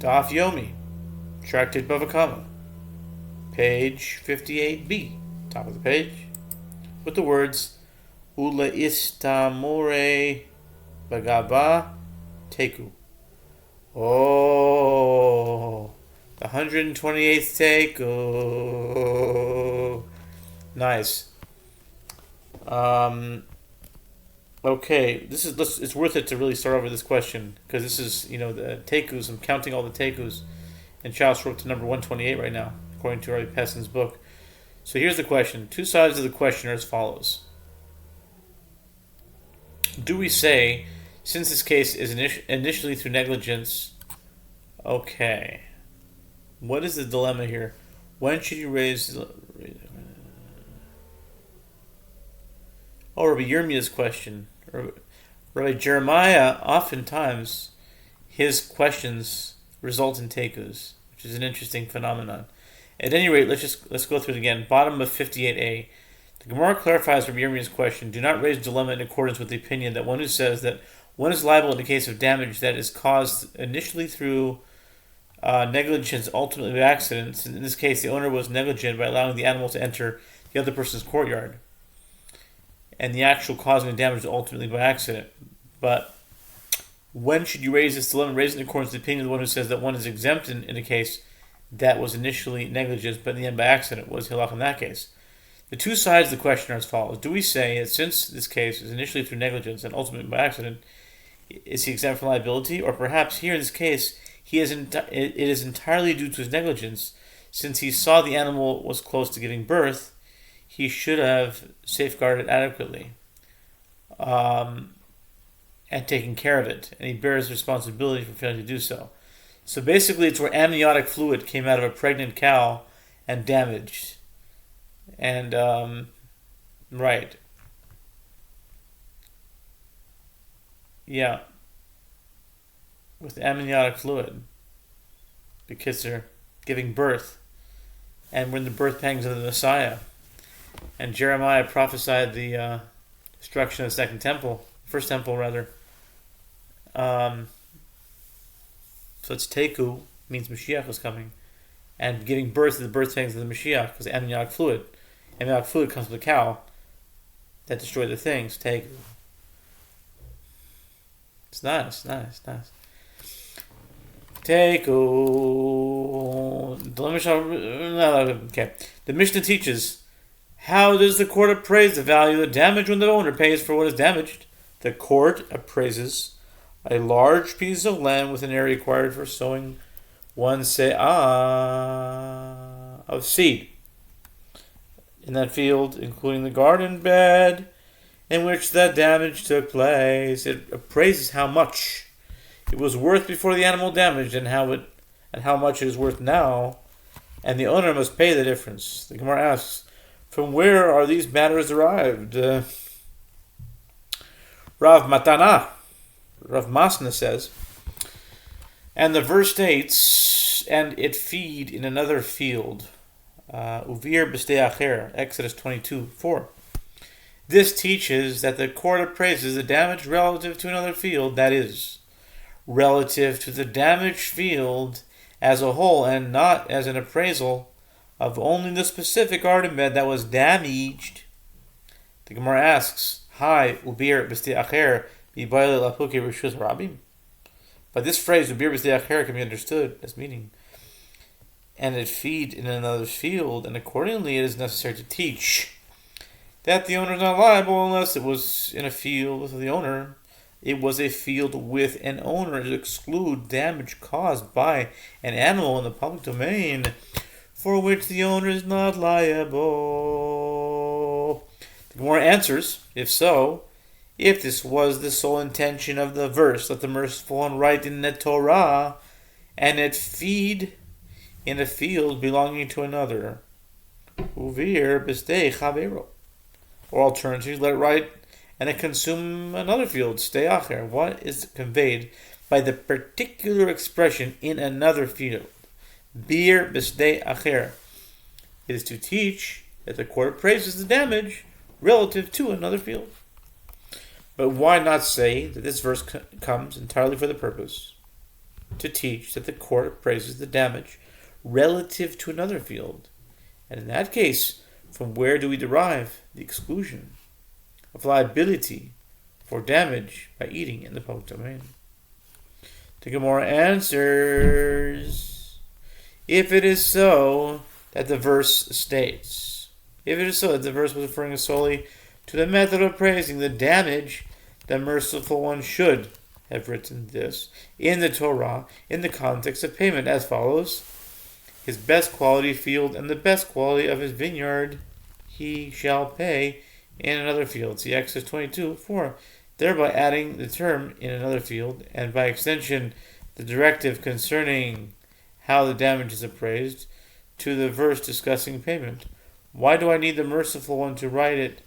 Daf Yomi, Tractate Bava, page 58b, top of the page, with the words Ula istamore bagaba teku. Oh, the 128th teku. Nice. Okay, it's worth it to really start over this question because this is the tekus. I'm counting all the tekus, and Charles wrote to number 128 right now, according to Rabbi Pessin's book. So here's the question. Two sides of the question are as follows. Do we say, since this case is initially through negligence, okay, what is the dilemma here? When should you raise... Oh, Rabbi Yirmiyah's question. Rabbi Jeremiah, oftentimes, his questions result in tekus, which is an interesting phenomenon. At any rate, let's go through it again. Bottom of 58a. The Gemara clarifies Rabbi Yirmiyah's question. Do not raise a dilemma in accordance with the opinion that one who says that one is liable in the case of damage that is caused initially through negligence, ultimately by accident. In this case, the owner was negligent by allowing the animal to enter the other person's courtyard, and the actual causing of damage is ultimately by accident. But when should you raise this dilemma? Raise it in accordance with the opinion of the one who says that one is exempt in a case that was initially negligence, but in the end by accident. Was hilach in that case? The two sides of the question are as follows. Do we say that since this case is initially through negligence and ultimately by accident, is he exempt from liability? Or perhaps here in this case, it is entirely due to his negligence. Since he saw the animal was close to giving birth, he should have safeguarded adequately and taken care of it, and he bears responsibility for failing to do so. So basically, it's where amniotic fluid came out of a pregnant cow and damaged. And, right. Yeah. With amniotic fluid. Because they're giving birth. And we're in the birth pangs of the Messiah. And Jeremiah prophesied the destruction of the second temple. First temple, rather. So it's teku, means Mashiach was coming. And giving birth to the birth pangs of the Mashiach, because amniotic fluid. Amniotic fluid comes from the cow that destroyed the things. Teku. It's nice. Teku. Okay. The Mishnah teaches, how does the court appraise the value of the damage when the owner pays for what is damaged? The court appraises a large piece of land with an area required for sowing one se'ah of seed in that field, including the garden bed in which that damage took place. It appraises how much it was worth before the animal damaged and how much it is worth now, and the owner must pay the difference. The Gemara asks, from where are these matters derived? Rav Masna says, and the verse states, and it feed in another field. Uvir b'stei acher, Exodus 22:4. This teaches that the court appraises the damage relative to another field, that is, relative to the damaged field as a whole, and not as an appraisal of only the specific garden bed that was damaged. The Gemara asks, Hi, Ubir b'stei acher, b'bayle lapuke rishus rabim. But this phrase, Ubir b'stei acher, can be understood as meaning, and it feed in another's field, and accordingly it is necessary to teach that the owner is not liable unless it was in a field with the owner. It was a field with an owner to exclude damage caused by an animal in the public domain for which the owner is not liable. The Gemara answers, if so, if this was the sole intention of the verse, let the merciful one write in the Torah, and it feed in a field belonging to another. Uvir b'stei chavero. Or alternatively, let it write and it consume another field, stei acher. What is conveyed by the particular expression in another field? Bir b'stei acher. It is to teach that the court appraises the damage relative to another field. But why not say that this verse comes entirely for the purpose to teach that the court appraises the damage relative to another field. And in that case, from where do we derive the exclusion of liability for damage by eating in the public domain? The Gemara answers, if it is so that the verse states, if it is so that the verse was referring solely to the method of praising the damage, the merciful one should have written this in the Torah in the context of payment as follows: his best quality field and the best quality of his vineyard he shall pay in another field. See Exodus 22:4. Thereby adding the term in another field, and by extension the directive concerning how the damage is appraised, to the verse discussing payment. Why do I need the merciful one to write it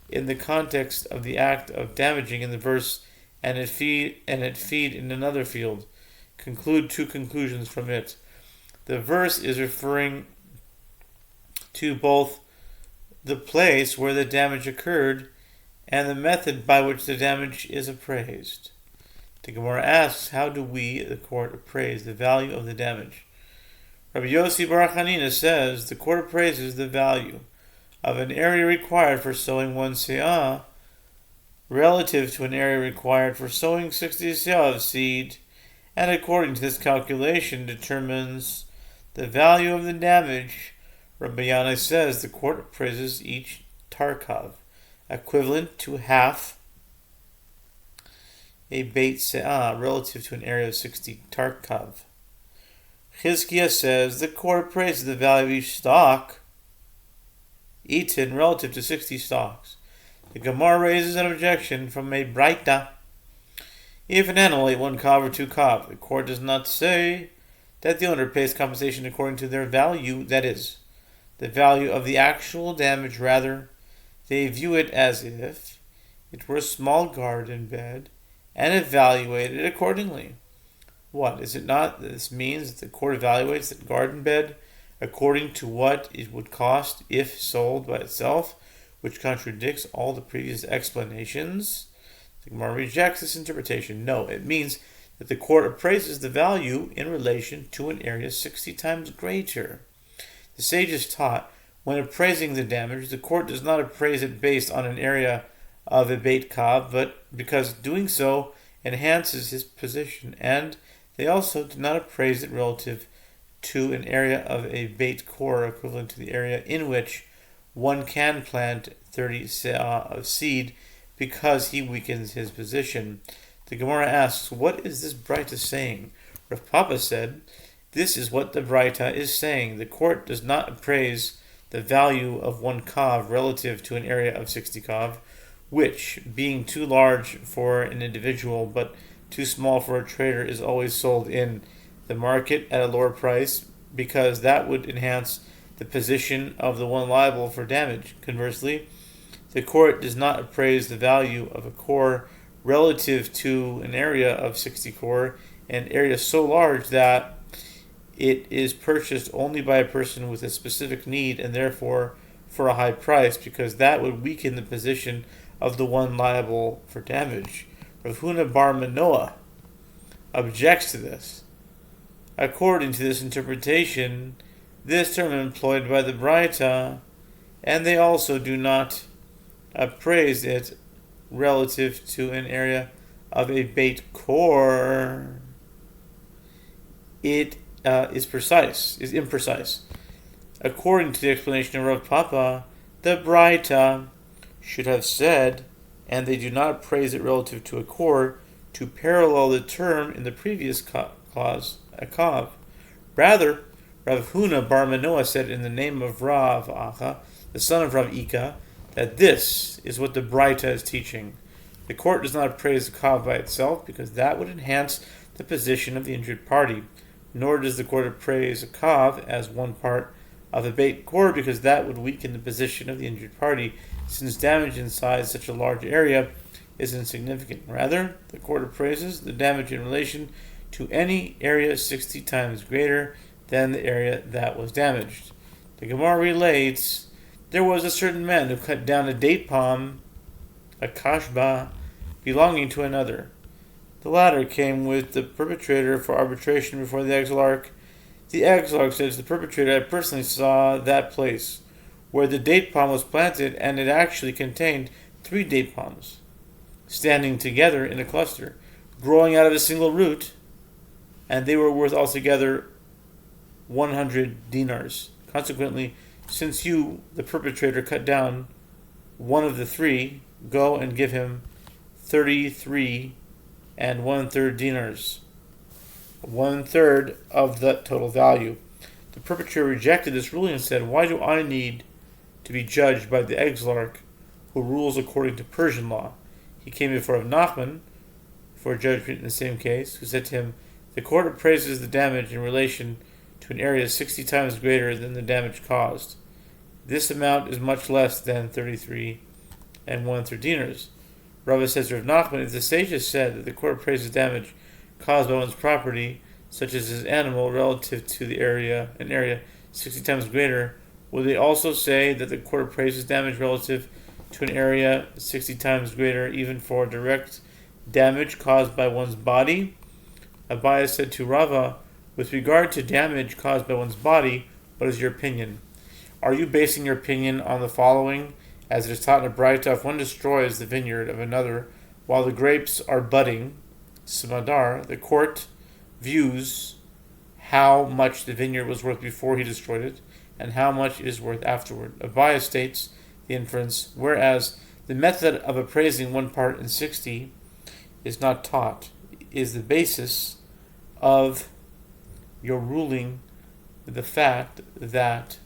in the context of the act of damaging in the verse, and it feed in another field? Conclude two conclusions from it. The verse is referring to both the place where the damage occurred and the method by which the damage is appraised. The Gemara asks, how do we, the court, appraise the value of the damage? Rabbi Yossi Bar Chanina says, the court appraises the value of an area required for sowing 1 se'ah relative to an area required for sowing 60 se'ah of seed, and according to this calculation determines the value of the damage. Rabbi Yana says the court appraises each tarkav, equivalent to half a beit se'ah relative to an area of 60 tarkav. Chizkiah says the court appraises the value of each stalk eaten relative to 60 stalks. The Gemara raises an objection from a Braita. If an animal ate 1 kav or 2 kav, the court does not say that the owner pays compensation according to their value, that is, the value of the actual damage. Rather, they view it as if it were a small garden bed and evaluate it accordingly. What, is it not that this means that the court evaluates the garden bed according to what it would cost if sold by itself, which contradicts all the previous explanations? The Gemara rejects this interpretation. No, it means that the court appraises the value in relation to an area 60 times greater. The sages taught, when appraising the damage, the court does not appraise it based on an area of a beit kav, but because doing so enhances his position, and they also do not appraise it relative to an area of a beit kor, equivalent to the area in which one can plant 30 se'ah of seed, because he weakens his position. The Gemara asks, what is this Braita saying? Rav Papa said, this is what the Braita is saying. The court does not appraise the value of 1 kav relative to an area of 60 kav, which, being too large for an individual but too small for a trader, is always sold in the market at a lower price, because that would enhance the position of the one liable for damage. Conversely, the court does not appraise the value of a kor relative to an area of 60 kor, an area so large that it is purchased only by a person with a specific need and therefore for a high price, because that would weaken the position of the one liable for damage. Rav Huna bar Manoah objects to this. According to this interpretation, this term employed by the Braita, and they also do not appraise it relative to an area of a beit kor. It is imprecise. According to the explanation of Rav Papa, the Braita should have said, and they do not appraise it relative to a kor, to parallel the term in the previous clause, a kav. Rather, Rav Huna bar Manoah said in the name of Rav Acha, the son of Rav Ika, that this is what the Braita is teaching. The court does not appraise the kav by itself, because that would enhance the position of the injured party. Nor does the court appraise a kav as one part of a beit kor, because that would weaken the position of the injured party, since damage inside such a large area is insignificant. Rather, the court appraises the damage in relation to any area 60 times greater than the area that was damaged. The Gemara relates, there was a certain man who cut down a date palm, a kashba, belonging to another. The latter came with the perpetrator for arbitration before the exilarch. The exilarch said to the perpetrator, I personally saw that place where the date palm was planted, and it actually contained 3 date palms, standing together in a cluster, growing out of a single root, and they were worth altogether 100 dinars. Consequently, since you, the perpetrator, cut down one of the 3, go and give him 33 and 1/3 dinars, 1/3 of the total value. The perpetrator rejected this ruling and said, why do I need to be judged by the exilarch who rules according to Persian law? He came before Nachman for judgment in the same case, who said to him, the court appraises the damage in relation to an area 60 times greater than the damage caused. This amount is much less than 33 and 1/3 dinars. Rava says to Rav Nachman, if the sages said that the court appraises damage caused by one's property, such as his animal, relative to an area 60 times greater, will they also say that the court appraises damage relative to an area 60 times greater, even for direct damage caused by one's body? Abaye said to Rava, with regard to damage caused by one's body, what is your opinion? Are you basing your opinion on the following? As it is taught in a Braita, if one destroys the vineyard of another while the grapes are budding, Simadar, the court views how much the vineyard was worth before he destroyed it and how much it is worth afterward. Abaye states the inference, whereas the method of appraising 1 part in 60 is not taught, is the basis of your ruling the fact that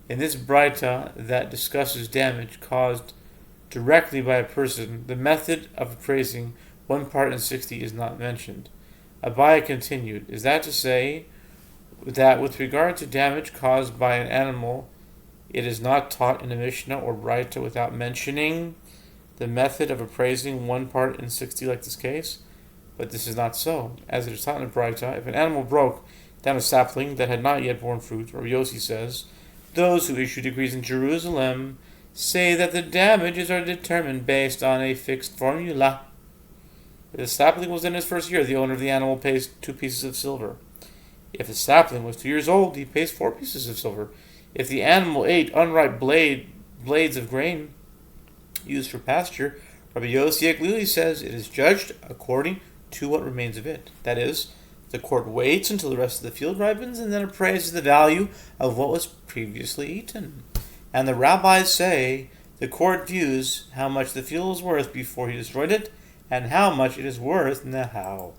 in this Braita that discusses damage caused directly by a person, the method of appraising 1 part in 60 is not mentioned. Abaye continued, is that to say that with regard to damage caused by an animal, it is not taught in a Mishnah or Braita without mentioning the method of appraising 1 part in 60 like this case? But this is not so. As it is taught in a Braita, if an animal broke down a sapling that had not yet borne fruit, Rabbi Yossi says, those who issue decrees in Jerusalem say that the damages are determined based on a fixed formula. If the sapling was in his first year, the owner of the animal pays 2 pieces of silver. If the sapling was 2 years old, he pays 4 pieces of silver. If the animal ate unripe blades of grain used for pasture, Rabbi Yossi clearly says it is judged according to what remains of it. That is, the court waits until the rest of the field ripens and then appraises the value of what was previously eaten. And the rabbis say the court views how much the field was worth before he destroyed it and how much it is worth now.